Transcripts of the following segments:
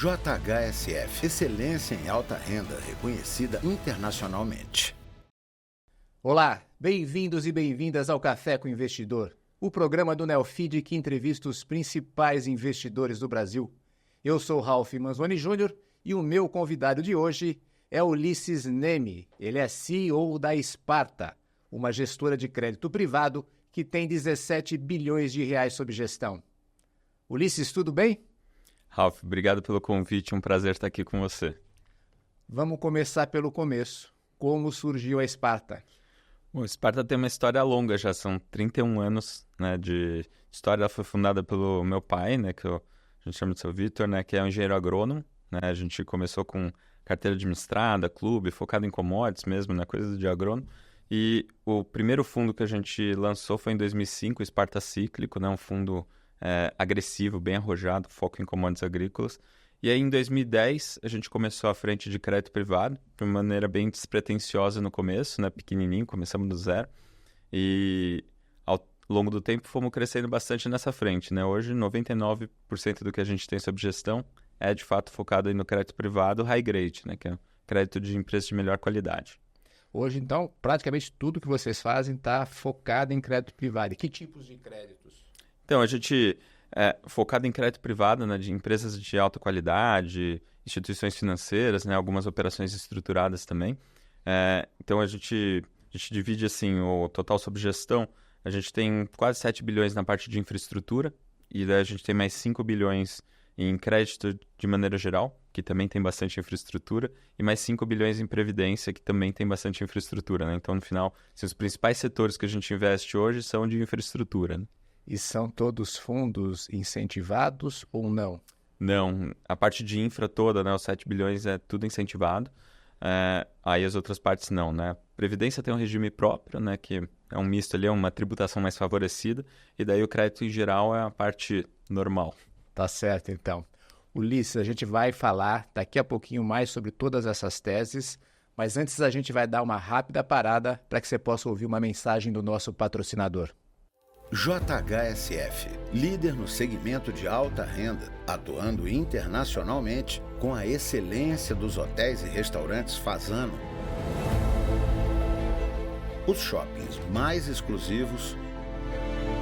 JHSF, excelência em alta renda, reconhecida internacionalmente. Olá, bem-vindos e bem-vindas ao Café com o Investidor, o programa do Neofeed que entrevista os principais investidores do Brasil. Eu sou Ralph Manzoni Júnior e o meu convidado de hoje é Ulisses Neme. Ele é CEO da Sparta, uma gestora de crédito privado que tem 17 bilhões de reais sob gestão. Ulisses, tudo bem? Ralph, obrigado pelo convite, um prazer estar aqui com você. Vamos começar pelo começo. Como surgiu a Sparta? Bom, a Sparta tem uma história longa já, são 31 anos de história. Ela foi fundada pelo meu pai, que a gente chama de seu Vitor, que é um engenheiro agrônomo. A gente começou com carteira administrada, clube, focado em commodities mesmo, coisas de agrônomo. E o primeiro fundo que a gente lançou foi em 2005, o Sparta Cíclico, um fundo agressivo, bem arrojado, foco em commodities agrícolas. E aí, em 2010, a gente começou a frente de crédito privado, de uma maneira bem despretensiosa no começo, pequenininho, começamos do zero. E ao longo do tempo fomos crescendo bastante nessa frente. Hoje, 99% do que a gente tem sob gestão é, de fato, focado aí no crédito privado high grade, que é crédito de empresas de melhor qualidade. Hoje, então, praticamente tudo que vocês fazem está focado em crédito privado. E que tipos de créditos? Então, a gente é focado em crédito privado, de empresas de alta qualidade, instituições financeiras, algumas operações estruturadas também. Então, a gente divide assim, o total sob gestão. A gente tem quase 7 bilhões na parte de infraestrutura e daí a gente tem mais 5 bilhões em crédito de maneira geral, que também tem bastante infraestrutura, e mais 5 bilhões em previdência, que também tem bastante infraestrutura. Então, no final, os principais setores que a gente investe hoje são de infraestrutura. E são todos fundos incentivados ou não? Não, a parte de infra toda, os 7 bilhões é tudo incentivado, aí as outras partes não. Previdência tem um regime próprio, que é um misto ali, é uma tributação mais favorecida, e daí o crédito em geral é a parte normal. Tá certo, então. Ulisses, a gente vai falar daqui a pouquinho mais sobre todas essas teses, mas antes a gente vai dar uma rápida parada para que você possa ouvir uma mensagem do nosso patrocinador. JHSF, líder no segmento de alta renda, atuando internacionalmente com a excelência dos hotéis e restaurantes Fasano. Os shoppings mais exclusivos,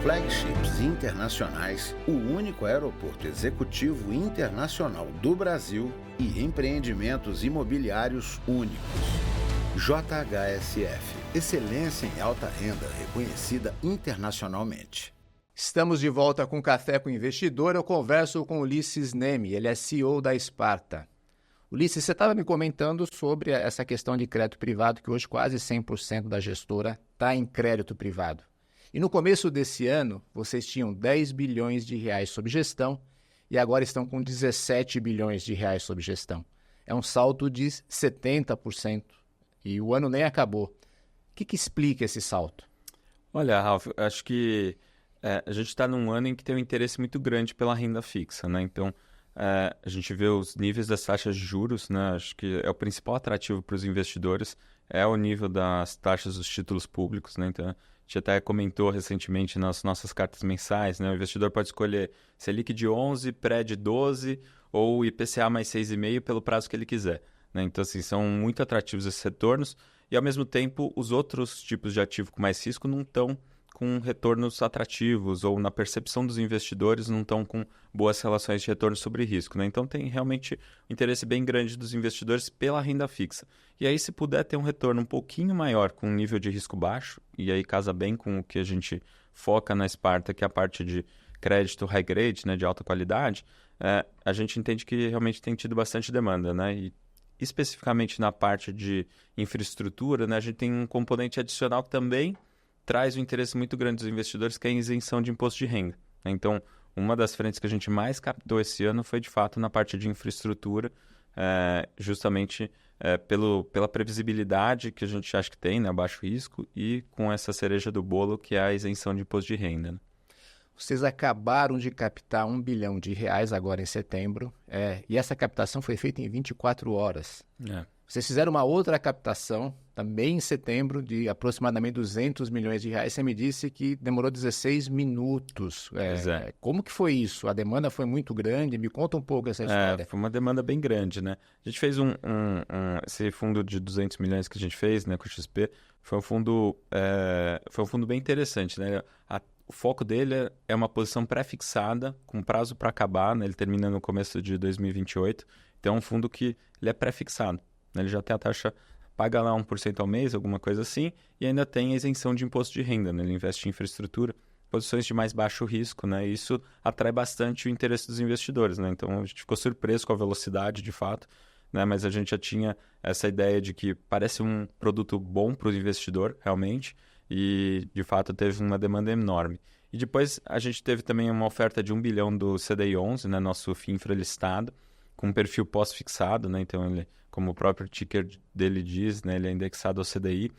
flagships internacionais, o único aeroporto executivo internacional do Brasil e empreendimentos imobiliários únicos. JHSF, excelência em alta renda, reconhecida internacionalmente. Estamos de volta com Café com o Investidor. Eu converso com Ulisses Neme, ele é CEO da Sparta. Ulisses, você estava me comentando sobre essa questão de crédito privado, que hoje quase 100% da gestora está em crédito privado. E no começo desse ano, vocês tinham 10 bilhões de reais sob gestão e agora estão com 17 bilhões de reais sob gestão. É um salto de 70%. E o ano nem acabou. O que explica esse salto? Olha, Ralf, acho que a gente está num ano em que tem um interesse muito grande pela renda fixa, Então, a gente vê os níveis das taxas de juros, Acho que é o principal atrativo para os investidores, é o nível das taxas dos títulos públicos, Então, a gente até comentou recentemente nas nossas cartas mensais, O investidor pode escolher Selic de 11, pré de 12 ou IPCA mais 6,5 pelo prazo que ele quiser. Então, assim, são muito atrativos esses retornos e, ao mesmo tempo, os outros tipos de ativo com mais risco não estão com retornos atrativos ou, na percepção dos investidores, não estão com boas relações de retorno sobre risco. Então, tem realmente um interesse bem grande dos investidores pela renda fixa. E aí, se puder ter um retorno um pouquinho maior com um nível de risco baixo, e aí casa bem com o que a gente foca na Sparta, que é a parte de crédito high grade, de alta qualidade, a gente entende que realmente tem tido bastante demanda, E especificamente na parte de infraestrutura, a gente tem um componente adicional que também traz um interesse muito grande dos investidores, que é a isenção de imposto de renda. Então, uma das frentes que a gente mais captou esse ano foi, de fato, na parte de infraestrutura, justamente pela previsibilidade que a gente acha que tem, baixo risco, e com essa cereja do bolo, que é a isenção de imposto de renda. Vocês acabaram de captar 1 bilhão de reais agora em setembro, e essa captação foi feita em 24 horas. Vocês fizeram uma outra captação, também em setembro, de aproximadamente 200 milhões de reais. Você me disse que demorou 16 minutos. Pois é. Como que foi isso? A demanda foi muito grande? Me conta um pouco essa história. Foi uma demanda bem grande, né? A gente fez esse fundo de 200 milhões que a gente fez, né, com o XP, foi um fundo bem interessante, né? O foco dele é uma posição pré-fixada, com prazo para acabar, né? Ele termina no começo de 2028. Então, é um fundo que ele é pré-fixado. Ele já tem a taxa, paga lá 1% ao mês, alguma coisa assim, e ainda tem a isenção de imposto de renda, né? Ele investe em infraestrutura, posições de mais baixo risco, né? E isso atrai bastante o interesse dos investidores, né? Então, a gente ficou surpreso com a velocidade, de fato, né? Mas a gente já tinha essa ideia de que parece um produto bom para o investidor, realmente, e, de fato, teve uma demanda enorme. E depois, a gente teve também uma oferta de 1 bilhão do CDI 11, né? Nosso FINFRA listado, com um perfil pós-fixado, né? Então, ele, como o próprio ticker dele diz, né? Ele é indexado ao CDI.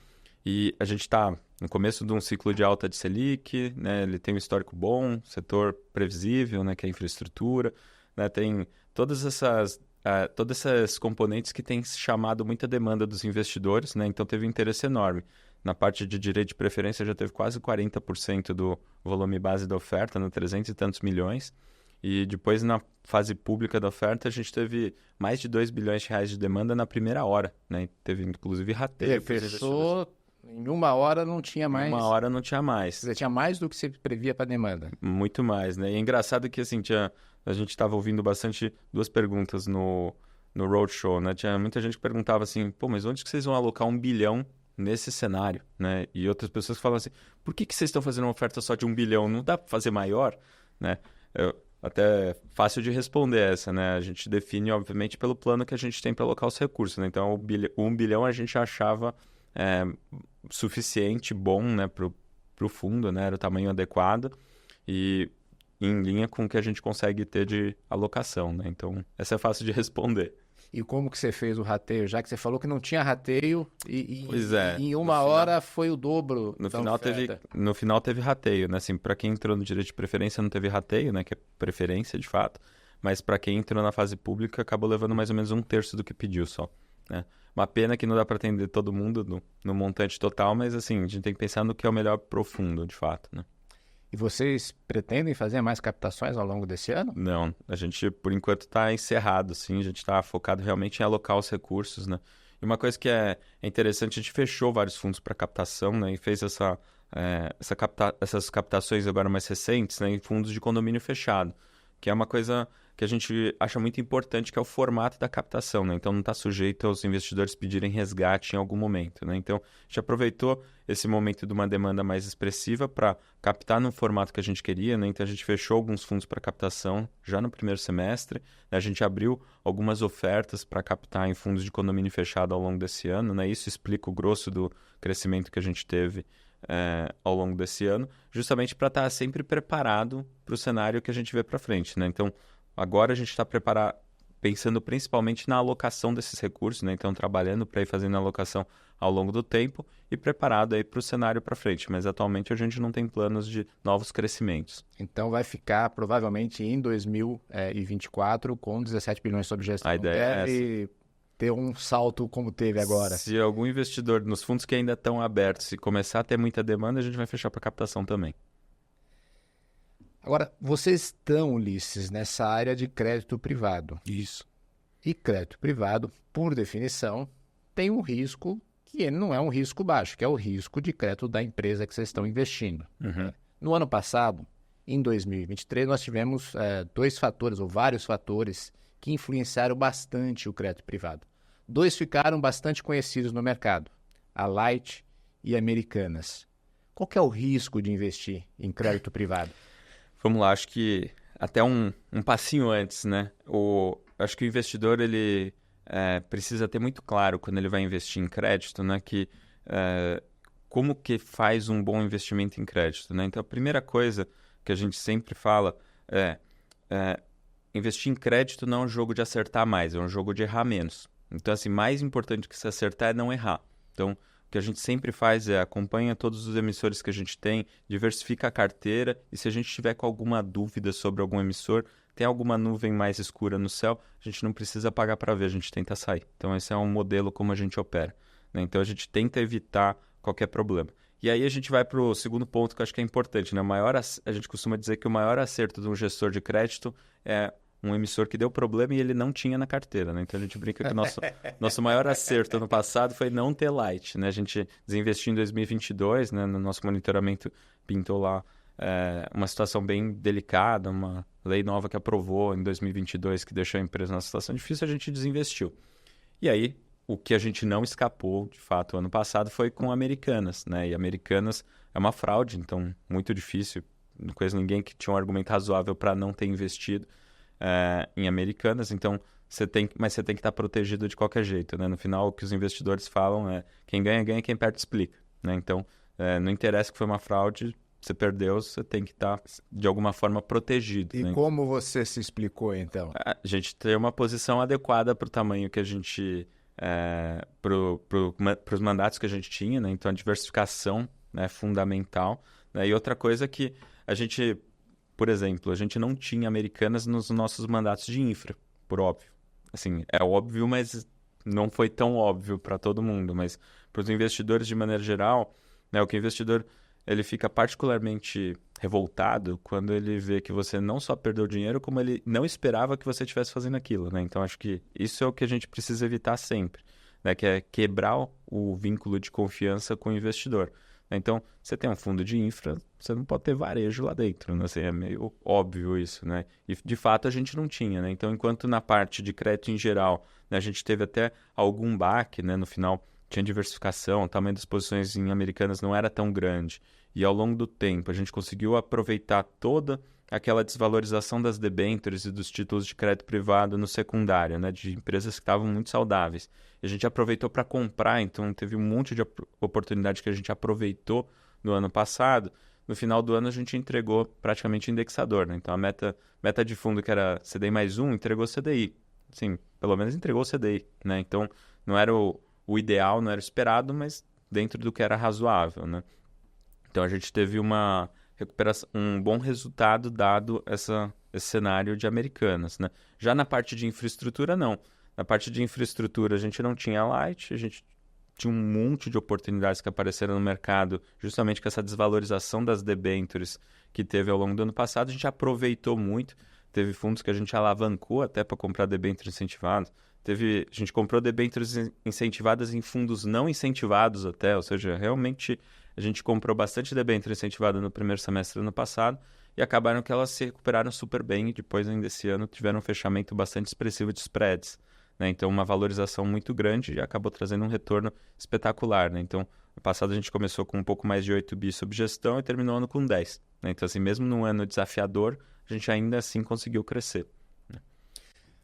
E a gente está no começo de um ciclo de alta de Selic, né? Ele tem um histórico bom, setor previsível, né? Que é a infraestrutura, né? Tem todos esses componentes que têm chamado muita demanda dos investidores, né? Então, teve um interesse enorme. Na parte de direito de preferência, já teve quase 40% do volume base da oferta, né? 300 e tantos milhões. E depois, na fase pública da oferta, a gente teve mais de 2 bilhões de reais de demanda na primeira hora, né? Teve, inclusive, rateio. Fechou, em 1 hora não tinha mais. 1 hora não tinha mais. Quer dizer, tinha mais do que você previa para demanda. Muito mais, né? E é engraçado que, assim, a gente estava ouvindo bastante 2 perguntas no Roadshow, né? Tinha muita gente que perguntava assim, pô, mas onde que vocês vão alocar 1 bilhão nesse cenário, né? E outras pessoas que falavam assim, por que vocês estão fazendo uma oferta só de 1 bilhão? Não dá para fazer maior, né? Até fácil de responder essa, né? A gente define, obviamente, pelo plano que a gente tem para alocar os recursos, né? Então, o 1 bilhão a gente achava suficiente, bom, né, para o fundo, né? Era o tamanho adequado e em linha com o que a gente consegue ter de alocação, né? Então, essa é fácil de responder. E como que você fez o rateio? Já que você falou que não tinha rateio Pois é, em 1 hora foi o dobro no da final oferta. No final teve rateio, né? Assim, para quem entrou no direito de preferência não teve rateio, né? Que é preferência, de fato. Mas para quem entrou na fase pública acabou levando mais ou menos 1/3 do que pediu só, né? Uma pena que não dá para atender todo mundo no montante total, mas assim, a gente tem que pensar no que é o melhor profundo, de fato, né? E vocês pretendem fazer mais captações ao longo desse ano? Não, a gente, por enquanto, está encerrado, sim. A gente está focado realmente em alocar os recursos, né? E uma coisa que é interessante, a gente fechou vários fundos para captação, né? E fez essas captações agora mais recentes, né? Em fundos de condomínio fechado, que é uma coisa que a gente acha muito importante, que é o formato da captação, né? Então, não está sujeito aos investidores pedirem resgate em algum momento, né? Então, a gente aproveitou esse momento de uma demanda mais expressiva para captar no formato que a gente queria, né? Então, a gente fechou alguns fundos para captação já no primeiro semestre, né? A gente abriu algumas ofertas para captar em fundos de condomínio fechado ao longo desse ano, né? Isso explica o grosso do crescimento que a gente teve ao longo desse ano, justamente para estar sempre preparado para o cenário que a gente vê para frente, né? Então, agora a gente está pensando principalmente na alocação desses recursos, né? Então, trabalhando para ir fazendo a alocação ao longo do tempo e preparado aí para o cenário para frente. Mas, atualmente, a gente não tem planos de novos crescimentos. Então, vai ficar, provavelmente, em 2024, com 17 bilhões sob gestão. A ideia é essa. Ter um salto como teve agora. Se algum investidor nos fundos que ainda estão abertos, se começar a ter muita demanda, a gente vai fechar para captação também. Agora, vocês estão, Ulisses, nessa área de crédito privado. Isso. E crédito privado, por definição, tem um risco que não é um risco baixo, que é o risco de crédito da empresa que vocês estão investindo. Uhum. No ano passado, em 2023, nós tivemos 2 fatores, ou vários fatores, que influenciaram bastante o crédito privado. 2 ficaram bastante conhecidos no mercado, a Light e a Americanas. Qual que é o risco de investir em crédito privado? Vamos lá, acho que até um passinho antes, né? Acho que o investidor ele precisa ter muito claro quando ele vai investir em crédito, né? Que como que faz um bom investimento em crédito, né? Então, a primeira coisa que a gente sempre fala investir em crédito não é um jogo de acertar mais, é um jogo de errar menos. Então, assim, mais importante que se acertar é não errar. Então, que a gente sempre faz é acompanha todos os emissores que a gente tem, diversifica a carteira e se a gente tiver com alguma dúvida sobre algum emissor, tem alguma nuvem mais escura no céu, a gente não precisa pagar para ver, a gente tenta sair. Então esse é um modelo como a gente opera, né? Então a gente tenta evitar qualquer problema. E aí a gente vai para o segundo ponto que eu acho que é importante, né? A gente costuma dizer que o maior acerto de um gestor de crédito é um emissor que deu problema e ele não tinha na carteira, né? Então a gente brinca que o nosso maior acerto no passado foi não ter Light, né? A gente desinvestiu em 2022, né? No nosso monitoramento pintou lá uma situação bem delicada, uma lei nova que aprovou em 2022 que deixou a empresa numa situação difícil, a gente desinvestiu. E aí, o que a gente não escapou, de fato, ano passado foi com Americanas, né? E Americanas é uma fraude, então muito difícil, não conheço ninguém que tinha um argumento razoável para não ter investido em Americanas, então mas você tem que estar protegido de qualquer jeito, né? No final, o que os investidores falam é quem ganha, ganha, quem perde, explica, né? Então, não interessa que foi uma fraude, você perdeu, você tem que estar, de alguma forma, protegido. E né? como você se explicou, então? A gente tem uma posição adequada para o tamanho que a gente... para os mandatos que a gente tinha, né? Então, a diversificação é fundamental. Né? E outra coisa que a gente... Por exemplo, a gente não tinha Americanas nos nossos mandatos de infra, por óbvio. Assim, é óbvio, mas não foi tão óbvio para todo mundo. Mas para os investidores, de maneira geral, né, o que o investidor ele fica particularmente revoltado quando ele vê que você não só perdeu dinheiro, como ele não esperava que você estivesse fazendo aquilo. Né? Então, acho que isso é o que a gente precisa evitar sempre, né? Que é quebrar o vínculo de confiança com o investidor. Então, você tem um fundo de infra, você não pode ter varejo lá dentro, né? Assim, é meio óbvio isso, né? E, de fato, a gente não tinha, né? Então, enquanto na parte de crédito em geral, né, a gente teve até algum baque, né? No final, tinha diversificação, o tamanho das posições em Americanas não era tão grande. E, ao longo do tempo, a gente conseguiu aproveitar toda aquela desvalorização das debêntures e dos títulos de crédito privado no secundário, né? De empresas que estavam muito saudáveis. E a gente aproveitou para comprar, então teve um monte de oportunidade que a gente aproveitou no ano passado. No final do ano a gente entregou praticamente indexador, né? Então a meta de fundo que era CDI mais 1, entregou CDI. Assim, pelo menos entregou CDI, né? Então não era o ideal, não era esperado, mas dentro do que era razoável, né? Então a gente teve uma recuperação, um bom resultado dado esse cenário de Americanas, né? Já na parte de infraestrutura, não. Na parte de infraestrutura, a gente não tinha Light, a gente tinha um monte de oportunidades que apareceram no mercado, justamente com essa desvalorização das debêntures que teve ao longo do ano passado. A gente aproveitou muito, teve fundos que a gente alavancou até para comprar debêntures incentivadas. A gente comprou debêntures incentivadas em fundos não incentivados até, ou seja, realmente a gente comprou bastante debênture incentivada no primeiro semestre do ano passado e acabaram que elas se recuperaram super bem e depois ainda esse ano tiveram um fechamento bastante expressivo de spreads. Né? Então, uma valorização muito grande e acabou trazendo um retorno espetacular. Né? Então, no passado a gente começou com um pouco mais de 8 bi sob gestão e terminou o ano com 10. Né? Então, assim, mesmo num ano desafiador, a gente ainda assim conseguiu crescer. Né?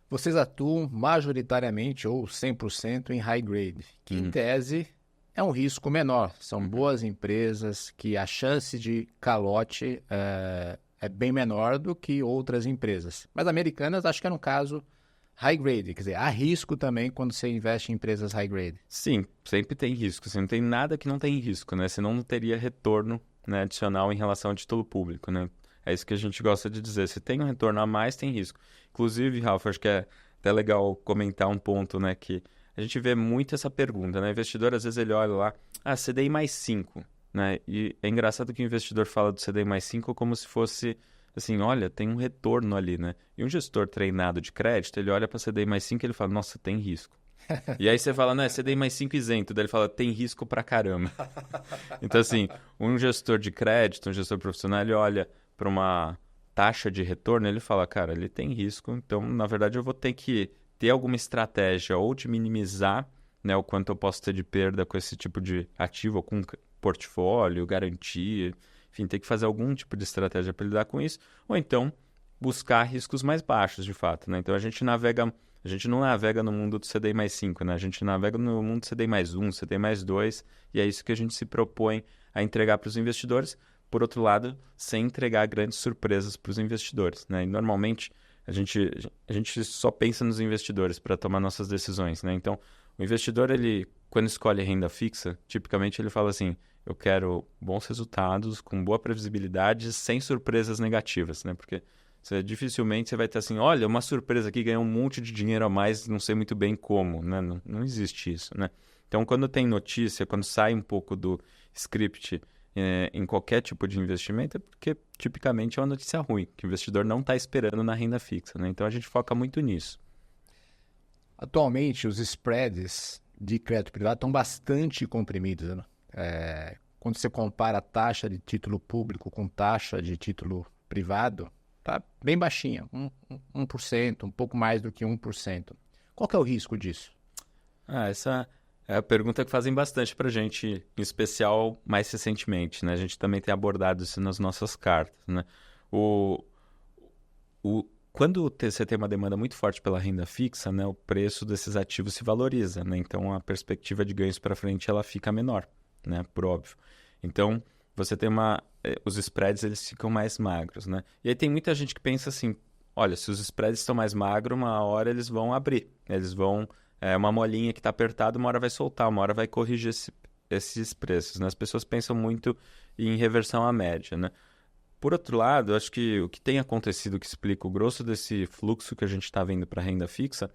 Vocês atuam majoritariamente ou 100% em high grade, que em tese é um risco menor. São boas empresas que a chance de calote é bem menor do que outras empresas. Mas Americanas acho que é um caso high grade, quer dizer, há risco também quando você investe em empresas high grade. Sim, sempre tem risco. Assim, não tem nada que não tem risco, né? Senão não teria retorno, né, adicional em relação ao título público, né? É isso que a gente gosta de dizer. Se tem um retorno a mais, tem risco. Inclusive, Ralf, acho que é até legal comentar um ponto, né? Que a gente vê muito essa pergunta, né? O investidor, às vezes, ele olha lá, CDI mais 5, né? E é engraçado que o investidor fala do CDI mais 5 como se fosse, assim, olha, tem um retorno ali, né? E um gestor treinado de crédito, ele olha para CDI mais 5 e ele fala, nossa, tem risco. E aí você fala, não, é CDI mais 5 isento. Daí ele fala, tem risco pra caramba. Então, assim, um gestor de crédito, um gestor profissional, ele olha para uma taxa de retorno, ele fala, cara, ele tem risco, então, na verdade, eu vou ter que ter alguma estratégia ou de minimizar, né, o quanto eu posso ter de perda com esse tipo de ativo, ou com portfólio, garantia, enfim, ter que fazer algum tipo de estratégia para lidar com isso, ou então buscar riscos mais baixos, de fato, né? Então, a gente não navega no mundo do CDI mais 5, né? A gente navega no mundo do CDI mais 1, CDI mais 2, e é isso que a gente se propõe a entregar para os investidores, por outro lado, sem entregar grandes surpresas para os investidores, né? E normalmente a gente só pensa nos investidores para tomar nossas decisões, né? Então, o investidor, ele quando escolhe renda fixa, tipicamente ele fala assim, eu quero bons resultados, com boa previsibilidade, sem surpresas negativas, né? Porque dificilmente você vai ter assim, olha, uma surpresa aqui, ganhar um monte de dinheiro a mais, não sei muito bem como, né? Não existe isso, né? Então, quando tem notícia, quando sai um pouco do script em qualquer tipo de investimento, é porque tipicamente é uma notícia ruim, que o investidor não está esperando na renda fixa, né? Então, a gente foca muito nisso. Atualmente, os spreads de crédito privado estão bastante comprimidos, né? Quando você compara a taxa de título público com taxa de título privado, está bem baixinha, 1%, um pouco mais do que 1%. Qual que é o risco disso? Essa é a pergunta que fazem bastante para a gente, em especial mais recentemente, né? A gente também tem abordado isso nas nossas cartas, né? Quando você tem uma demanda muito forte pela renda fixa, né, o preço desses ativos se valoriza, né? Então, a perspectiva de ganhos para frente ela fica menor, né? Por óbvio. Então, você tem os spreads eles ficam mais magros, né? E aí tem muita gente que pensa assim, olha, se os spreads estão mais magros, uma hora eles vão abrir, eles vão... uma molinha que está apertada, uma hora vai soltar, uma hora vai corrigir esses preços, né? As pessoas pensam muito em reversão à média, né? Por outro lado, acho que o que tem acontecido que explica o grosso desse fluxo que a gente está vendo para a renda fixa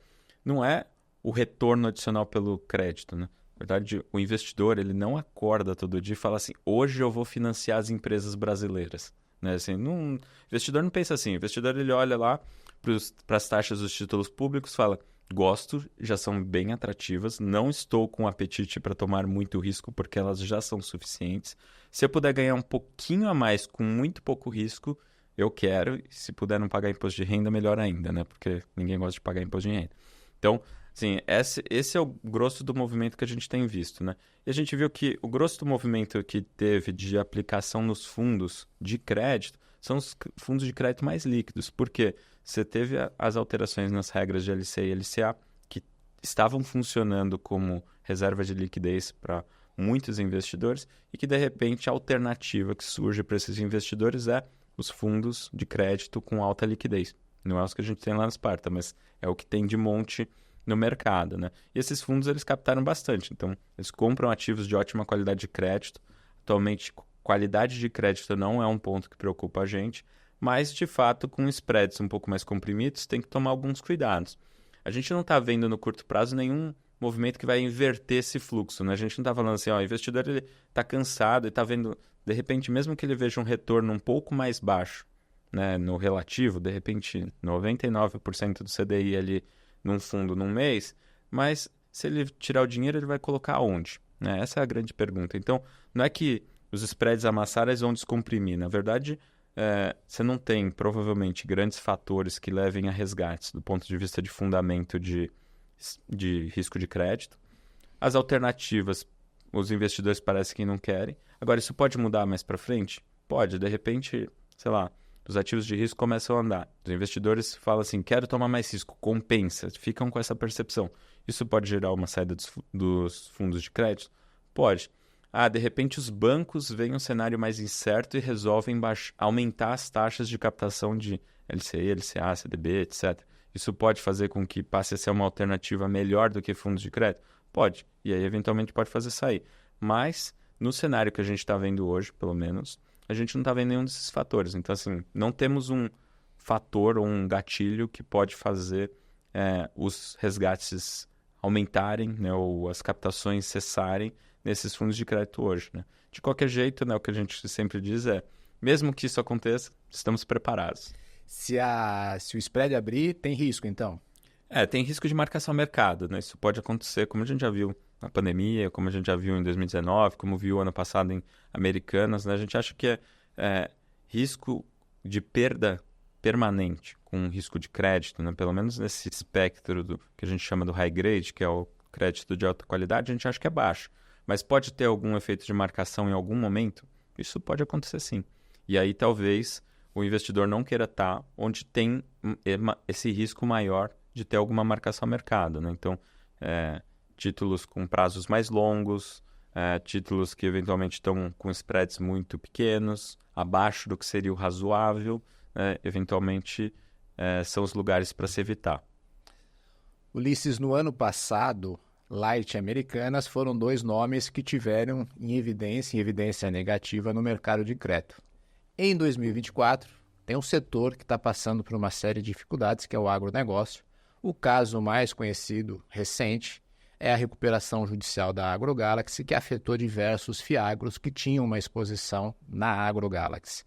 não é o retorno adicional pelo crédito, né? Na verdade, o investidor ele não acorda todo dia e fala assim, hoje eu vou financiar as empresas brasileiras, né? Assim, o investidor não pensa assim, o investidor ele olha lá para as taxas dos títulos públicos e fala, gosto, já são bem atrativas, não estou com apetite para tomar muito risco porque elas já são suficientes. Se eu puder ganhar um pouquinho a mais com muito pouco risco, eu quero. E se puder não pagar imposto de renda, melhor ainda, né? Porque ninguém gosta de pagar imposto de renda. Então, assim, esse é o grosso do movimento que a gente tem visto, né? E a gente viu que o grosso do movimento que teve de aplicação nos fundos de crédito são os fundos de crédito mais líquidos. Por quê? Você teve as alterações nas regras de LC e LCA que estavam funcionando como reserva de liquidez para muitos investidores e que, de repente, a alternativa que surge para esses investidores é os fundos de crédito com alta liquidez. Não é os que a gente tem lá na Sparta, mas é o que tem de monte no mercado, né? E esses fundos, eles captaram bastante. Então, eles compram ativos de ótima qualidade de crédito. Atualmente, qualidade de crédito não é um ponto que preocupa a gente, mas, de fato, com spreads um pouco mais comprimidos, tem que tomar alguns cuidados. A gente não está vendo no curto prazo nenhum movimento que vai inverter esse fluxo, né? A gente não está falando assim, ó, o investidor está cansado e está vendo, de repente, mesmo que ele veja um retorno um pouco mais baixo, né, no relativo, de repente 99% do CDI ali num fundo num mês, mas se ele tirar o dinheiro, ele vai colocar onde? Né? Essa é a grande pergunta. Então, não é que os spreads amassaram, eles vão descomprimir. Na verdade, você não tem, provavelmente, grandes fatores que levem a resgates do ponto de vista de fundamento de risco de crédito. As alternativas, os investidores parecem que não querem. Agora, isso pode mudar mais para frente? Pode. De repente, sei lá, os ativos de risco começam a andar. Os investidores falam assim, quero tomar mais risco, compensa. Ficam com essa percepção. Isso pode gerar uma saída dos fundos de crédito? Pode. De repente os bancos veem um cenário mais incerto e resolvem aumentar as taxas de captação de LCI, LCA, CDB, etc. Isso pode fazer com que passe a ser uma alternativa melhor do que fundos de crédito? Pode. E aí, eventualmente, pode fazer sair. Mas, no cenário que a gente está vendo hoje, pelo menos, a gente não está vendo nenhum desses fatores. Então, assim, não temos um fator ou um gatilho que pode fazer os resgates aumentarem, né, ou as captações cessarem nesses fundos de crédito hoje, né? De qualquer jeito, né, o que a gente sempre diz é, mesmo que isso aconteça, estamos preparados. Se o spread abrir, tem risco, então? Tem risco de marcação ao mercado, né? Isso pode acontecer, como a gente já viu na pandemia, como a gente já viu em 2019, como viu ano passado em Americanas, né? A gente acha que risco de perda permanente com risco de crédito, né? Pelo menos nesse espectro do que a gente chama do high grade, que é o crédito de alta qualidade, a gente acha que é baixo. Mas pode ter algum efeito de marcação em algum momento? Isso pode acontecer sim. E aí talvez o investidor não queira estar onde tem esse risco maior de ter alguma marcação ao mercado, né? Então, títulos com prazos mais longos, títulos que eventualmente estão com spreads muito pequenos, abaixo do que seria o razoável, eventualmente são os lugares para se evitar. Ulisses, no ano passado, Light e Americanas foram dois nomes que tiveram em evidência negativa no mercado de crédito. Em 2024, tem um setor que está passando por uma série de dificuldades, que é o agronegócio. O caso mais conhecido, recente, é a recuperação judicial da AgroGalaxy, que afetou diversos fiagros que tinham uma exposição na AgroGalaxy.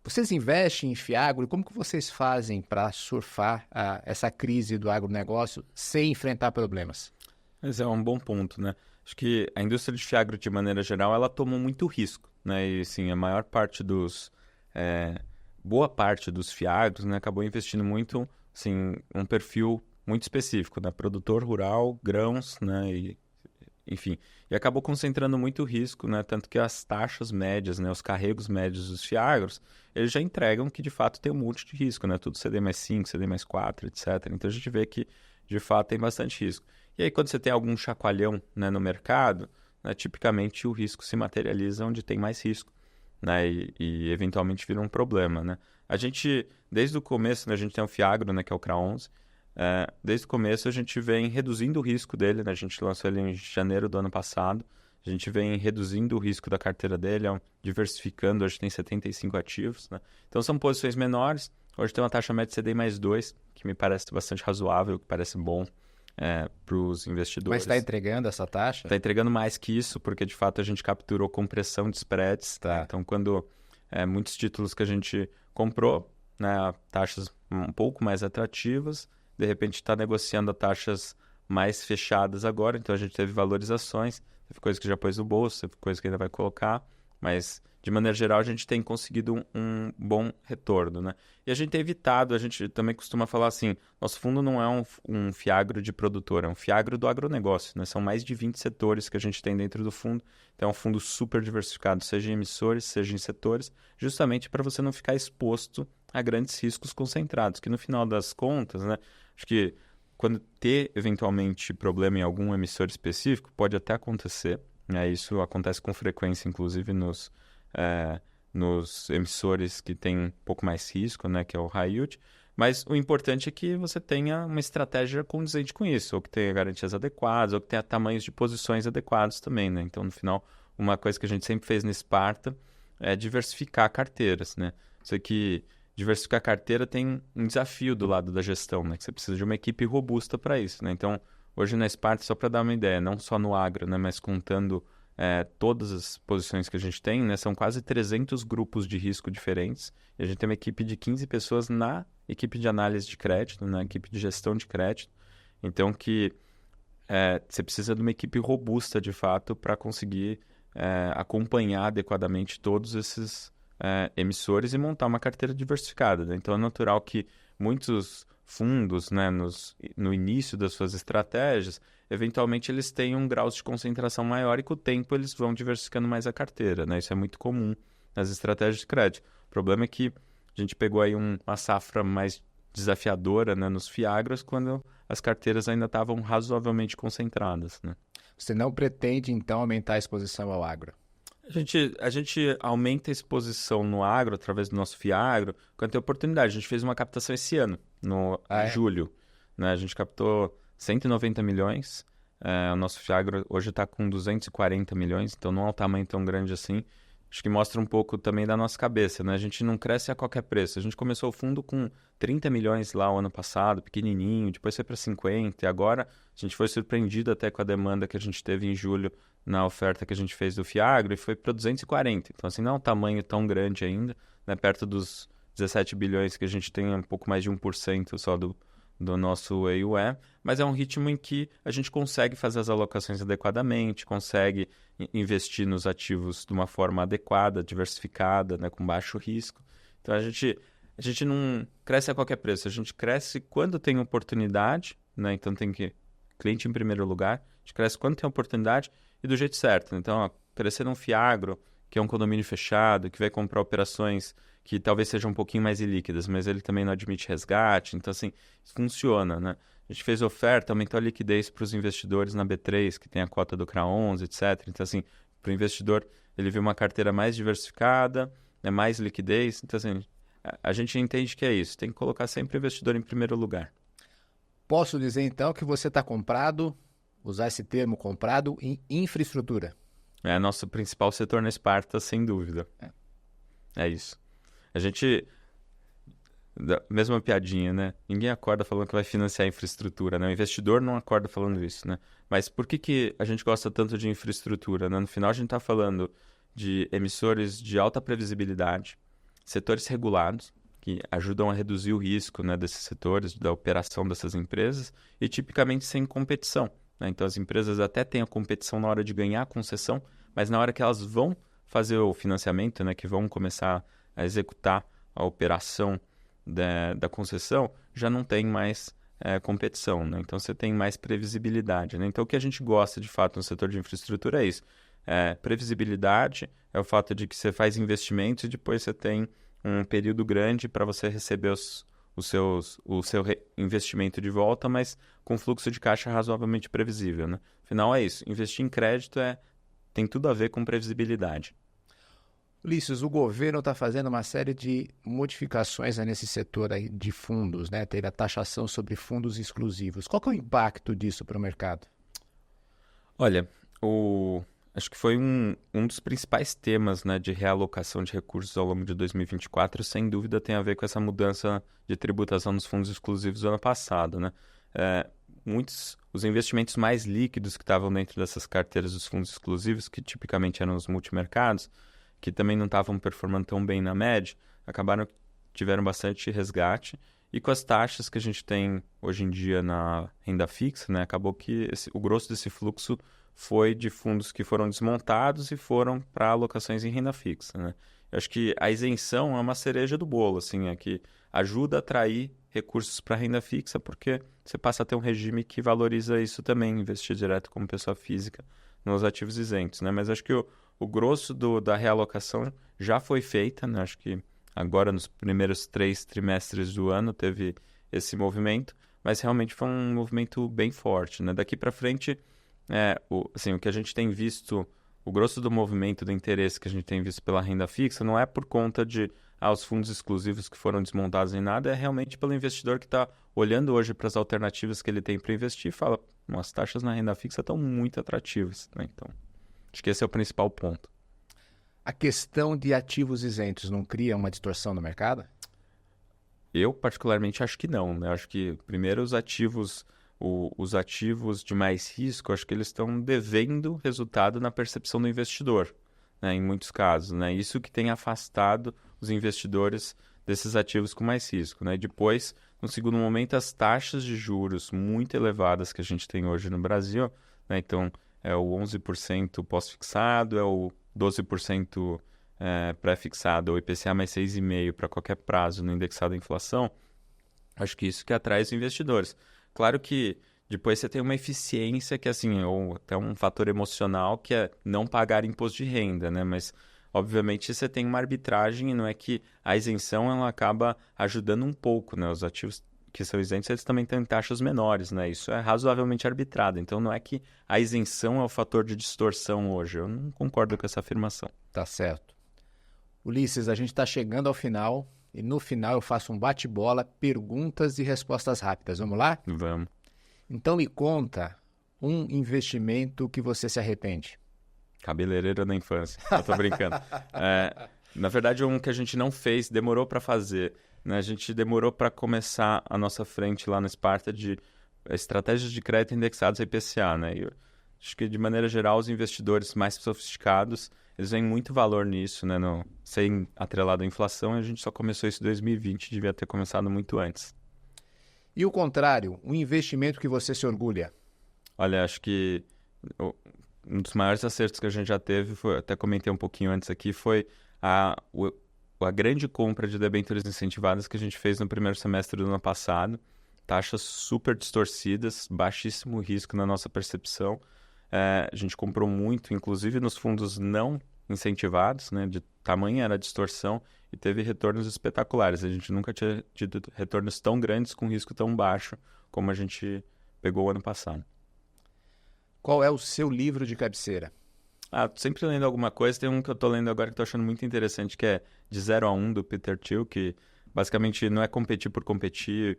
Vocês investem em fiagro e como que vocês fazem para surfar essa crise do agronegócio sem enfrentar problemas? Esse é um bom ponto, né? Acho que a indústria de fiagro, de maneira geral, ela tomou muito risco, né? E, sim, a maior parte boa parte dos fiagros, né, acabou investindo muito, assim, um perfil muito específico, né? Produtor rural, grãos, né? Enfim, e acabou concentrando muito risco, né? Tanto que as taxas médias, né? Os carregos médios dos fiagros, eles já entregam que de fato tem um monte de risco, né? Tudo CD+5, CD+4, etc. Então a gente vê que de fato tem bastante risco. E aí quando você tem algum chacoalhão, né, no mercado, né, tipicamente o risco se materializa onde tem mais risco, né? E eventualmente vira um problema, né? A gente, desde o começo, né, a gente tem o fiagro, né, que é o CRA 11. Desde o começo a gente vem reduzindo o risco dele, né? A gente lançou ele em janeiro do ano passado. A gente vem reduzindo o risco da carteira dele, diversificando, hoje tem 75 ativos, né? Então são posições menores. Hoje tem uma taxa média CDI+2, que me parece bastante razoável, que parece bom para os investidores. Mas está entregando essa taxa? Está entregando mais que isso, porque de fato a gente capturou compressão de spreads. Tá. Então quando muitos títulos que a gente comprou, né, taxas um pouco mais atrativas, de repente está negociando a taxas mais fechadas agora, então a gente teve valorizações, teve coisa que já pôs no bolso, teve coisa que ainda vai colocar, mas de maneira geral a gente tem conseguido um bom retorno, né? E a gente tem evitado, a gente também costuma falar assim, nosso fundo não é um fiagro de produtor, é um fiagro do agronegócio, né? São mais de 20 setores que a gente tem dentro do fundo, então é um fundo super diversificado, seja em emissores, seja em setores, justamente para você não ficar exposto a grandes riscos concentrados, que no final das contas, né? Acho que quando ter eventualmente problema em algum emissor específico, pode até acontecer, né? Isso acontece com frequência, inclusive nos emissores que têm um pouco mais risco, né? Que é o high yield. Mas o importante é que você tenha uma estratégia condizente com isso, ou que tenha garantias adequadas, ou que tenha tamanhos de posições adequados também, né? Então, no final, uma coisa que a gente sempre fez no Sparta é diversificar carteiras, né? Isso aqui... Diversificar a carteira tem um desafio do lado da gestão, né? Que você precisa de uma equipe robusta para isso, né? Então, hoje na Sparta, só para dar uma ideia, não só no agro, né? Mas contando todas as posições que a gente tem, né? São quase 300 grupos de risco diferentes. E a gente tem uma equipe de 15 pessoas na equipe de análise de crédito, na equipe de gestão de crédito. Então, você precisa de uma equipe robusta, de fato, para conseguir acompanhar adequadamente todos esses... emissores e montar uma carteira diversificada, né? Então é natural que muitos fundos, né, no início das suas estratégias, eventualmente eles tenham graus de concentração maior e com o tempo eles vão diversificando mais a carteira, né? Isso é muito comum nas estratégias de crédito. O problema é que a gente pegou aí uma safra mais desafiadora, né, nos fiagros quando as carteiras ainda estavam razoavelmente concentradas, né? Você não pretende, então, aumentar a exposição ao agro? A gente aumenta a exposição no agro através do nosso fiagro quando tem oportunidade. A gente fez uma captação esse ano, em julho, né? A gente captou 190 milhões. O nosso fiagro hoje está com 240 milhões, então não é um tamanho tão grande assim. Acho que mostra um pouco também da nossa cabeça, né? A gente não cresce a qualquer preço. A gente começou o fundo com 30 milhões lá o ano passado, pequenininho, depois foi para 50, e agora a gente foi surpreendido até com a demanda que a gente teve em julho na oferta que a gente fez do Fiagro e foi para 240. Então, assim, não é um tamanho tão grande ainda, né? Perto dos 17 bilhões que a gente tem, um pouco mais de 1% só do nosso AUM, mas é um ritmo em que a gente consegue fazer as alocações adequadamente, consegue investir nos ativos de uma forma adequada, diversificada, né, com baixo risco. Então, a gente não cresce a qualquer preço, a gente cresce quando tem oportunidade, né? Então, tem que cliente em primeiro lugar, a gente cresce quando tem oportunidade e do jeito certo. Então, crescer num Fiagro, que é um condomínio fechado, que vai comprar operações que talvez sejam um pouquinho mais ilíquidas, mas ele também não admite resgate. Então, assim, funciona, né? A gente fez oferta, aumentou a liquidez para os investidores na B3, que tem a cota do CRA 11, etc. Então, assim, para o investidor, ele viu uma carteira mais diversificada, né, mais liquidez. Então, assim, a gente entende que é isso. Tem que colocar sempre o investidor em primeiro lugar. Posso dizer, então, que você está comprado usar esse termo, comprado em infraestrutura. É nosso principal setor na Sparta, sem dúvida. É isso. A gente... Mesma piadinha, né? Ninguém acorda falando que vai financiar a infraestrutura, né? O investidor não acorda falando isso, né? Mas por que a gente gosta tanto de infraestrutura, né? No final a gente está falando de emissores de alta previsibilidade, setores regulados, que ajudam a reduzir o risco, né, desses setores, da operação dessas empresas, e tipicamente sem competição, né? Então as empresas até têm a competição na hora de ganhar a concessão, mas na hora que elas vão fazer o financiamento, né, que vão começar a executar a operação da concessão, já não tem mais competição, né? Então você tem mais previsibilidade, né? Então o que a gente gosta de fato no setor de infraestrutura é isso. Previsibilidade é o fato de que você faz investimentos e depois você tem um período grande para você receber o seu investimento de volta, mas com fluxo de caixa razoavelmente previsível, né? Afinal é isso, investir em crédito tem tudo a ver com previsibilidade. Ulisses, o governo está fazendo uma série de modificações nesse setor aí de fundos, né? Teve a taxação sobre fundos exclusivos. Qual que é o impacto disso para o mercado? Olha, acho que foi um dos principais temas, né, de realocação de recursos ao longo de 2024, sem dúvida tem a ver com essa mudança de tributação dos fundos exclusivos do ano passado, né? Os investimentos mais líquidos que estavam dentro dessas carteiras dos fundos exclusivos, que tipicamente eram os multimercados, que também não estavam performando tão bem na média, tiveram bastante resgate. E com as taxas que a gente tem hoje em dia na renda fixa, né, acabou que o grosso desse fluxo foi de fundos que foram desmontados e foram para alocações em renda fixa, né? Eu acho que a isenção é uma cereja do bolo, assim, que ajuda a atrair recursos para renda fixa, porque você passa a ter um regime que valoriza isso também, investir direto como pessoa física nos ativos isentos, né? Mas acho que o grosso da realocação já foi feita, né? Acho que agora nos primeiros 3 trimestres do ano teve esse movimento, mas realmente foi um movimento bem forte, né? Daqui para frente, o que a gente tem visto, o grosso do movimento, do interesse que a gente tem visto pela renda fixa, não é por conta de os fundos exclusivos que foram desmontados em nada, é realmente pelo investidor que está olhando hoje para as alternativas que ele tem para investir e fala, as taxas na renda fixa estão muito atrativas, né? Então, acho que esse é o principal ponto. A questão de ativos isentos não cria uma distorção no mercado? Eu, particularmente, acho que não, né? Acho que, primeiro, os ativos de mais risco, acho que eles estão devendo resultado na percepção do investidor, né? Em muitos casos, né? Isso que tem afastado os investidores desses ativos com mais risco, né? E depois, no segundo momento, as taxas de juros muito elevadas que a gente tem hoje no Brasil, né? Então, é o 11% pós-fixado, é o 12% pré-fixado, ou IPCA mais 6,5% para qualquer prazo no indexado à inflação. Acho que isso que atrai os investidores. Claro que depois você tem uma eficiência que, assim, ou até um fator emocional que é não pagar imposto de renda, né? Mas, obviamente, você tem uma arbitragem e não é que a isenção ela acaba ajudando um pouco, né? Os ativos que são isentos, eles também têm taxas menores, né? Isso é razoavelmente arbitrado. Então, não é que a isenção é o fator de distorção hoje. Eu não concordo com essa afirmação. Tá certo. Ulisses, a gente está chegando ao final e no final eu faço um bate-bola, perguntas e respostas rápidas. Vamos lá? Vamos. Então, me conta um investimento que você se arrepende. Cabeleireiro da infância. Eu tô brincando. Na verdade, um que a gente não fez, demorou para fazer, né? A gente demorou para começar a nossa frente lá no Sparta de estratégias de crédito indexados a IPCA, né? E eu acho que, de maneira geral, os investidores mais sofisticados, eles veem muito valor nisso, né? Sem atrelado à inflação, a gente só começou isso em 2020, devia ter começado muito antes. E o contrário, um investimento que você se orgulha? Olha, acho que um dos maiores acertos que a gente já teve, até comentei um pouquinho antes aqui, foi a grande compra de debêntures incentivadas que a gente fez no primeiro semestre do ano passado. Taxas super distorcidas, baixíssimo risco na nossa percepção. A gente comprou muito, inclusive nos fundos não incentivados, né? De tamanho era a distorção e teve retornos espetaculares. A gente nunca tinha tido retornos tão grandes com risco tão baixo como a gente pegou o ano passado. Qual é o seu livro de cabeceira? Sempre lendo alguma coisa. Tem um que eu estou lendo agora que estou achando muito interessante, que é De 0 a 1, do Peter Thiel, que basicamente não é competir por competir,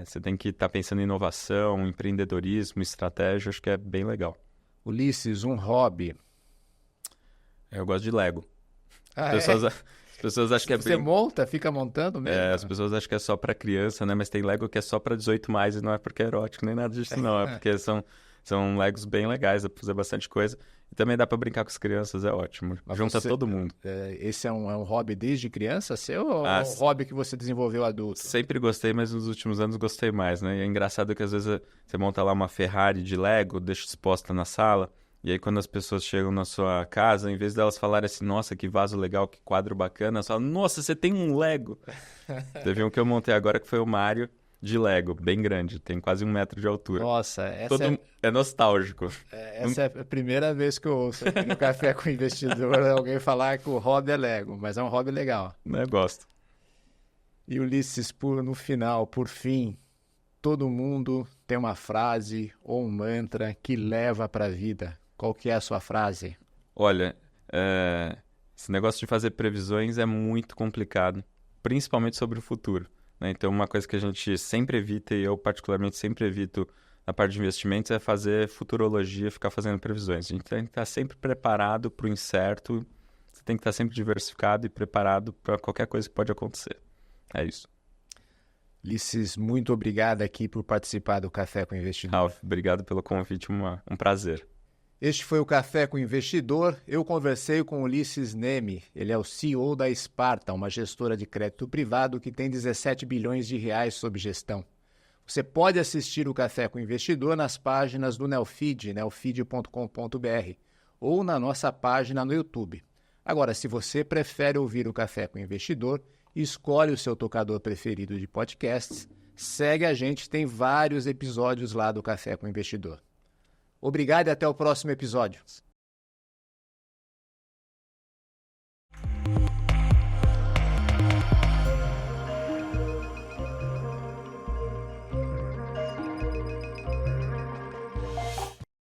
Você tem que estar pensando em inovação, empreendedorismo, estratégia, acho que é bem legal. Ulisses, um hobby. Eu gosto de Lego. Ah, As pessoas acham que é Você bem... monta, fica montando mesmo? As pessoas acham que é só pra criança, né? Mas tem Lego que é só pra 18 mais e não é porque é erótico nem nada disso, não. É porque são Legos bem legais, dá pra fazer bastante coisa. E também dá pra brincar com as crianças, é ótimo. Mas Junta todo mundo. Esse é um hobby desde criança seu ou é um hobby que você desenvolveu adulto? Sempre gostei, mas nos últimos anos gostei mais, né? E é engraçado que às vezes você monta lá uma Ferrari de Lego, deixa exposta na sala, e aí quando as pessoas chegam na sua casa, em vez delas falarem assim, nossa, que vaso legal, que quadro bacana, elas falam, nossa, você tem um Lego! Teve um que eu montei agora que foi o Mario de Lego, bem grande, tem quase 1 metro de altura. Nossa, É nostálgico. Essa é a primeira vez que eu ouço aqui no Café com Investidor alguém falar que o hobby é Lego, mas é um hobby legal. Eu gosto. E Ulisses, no final, por fim, todo mundo tem uma frase ou um mantra que leva para a vida. Qual que é a sua frase? Olha, esse negócio de fazer previsões é muito complicado, principalmente sobre o futuro, né? Então, uma coisa que a gente sempre evita, e eu particularmente sempre evito na parte de investimentos, é fazer futurologia, ficar fazendo previsões. A gente tem que estar sempre preparado para o incerto, você tem que estar sempre diversificado e preparado para qualquer coisa que pode acontecer. É isso. Ulisses, muito obrigado aqui por participar do Café com o Investidor. Ralf, obrigado pelo convite, um prazer. Este foi o Café com o Investidor. Eu conversei com Ulisses Neme. Ele é o CEO da Sparta, uma gestora de crédito privado que tem 17 bilhões de reais sob gestão. Você pode assistir o Café com o Investidor nas páginas do Neofeed, neofeed.com.br, ou na nossa página no YouTube. Agora, se você prefere ouvir o Café com o Investidor, escolhe o seu tocador preferido de podcasts, segue a gente, tem vários episódios lá do Café com o Investidor. Obrigado e até o próximo episódio.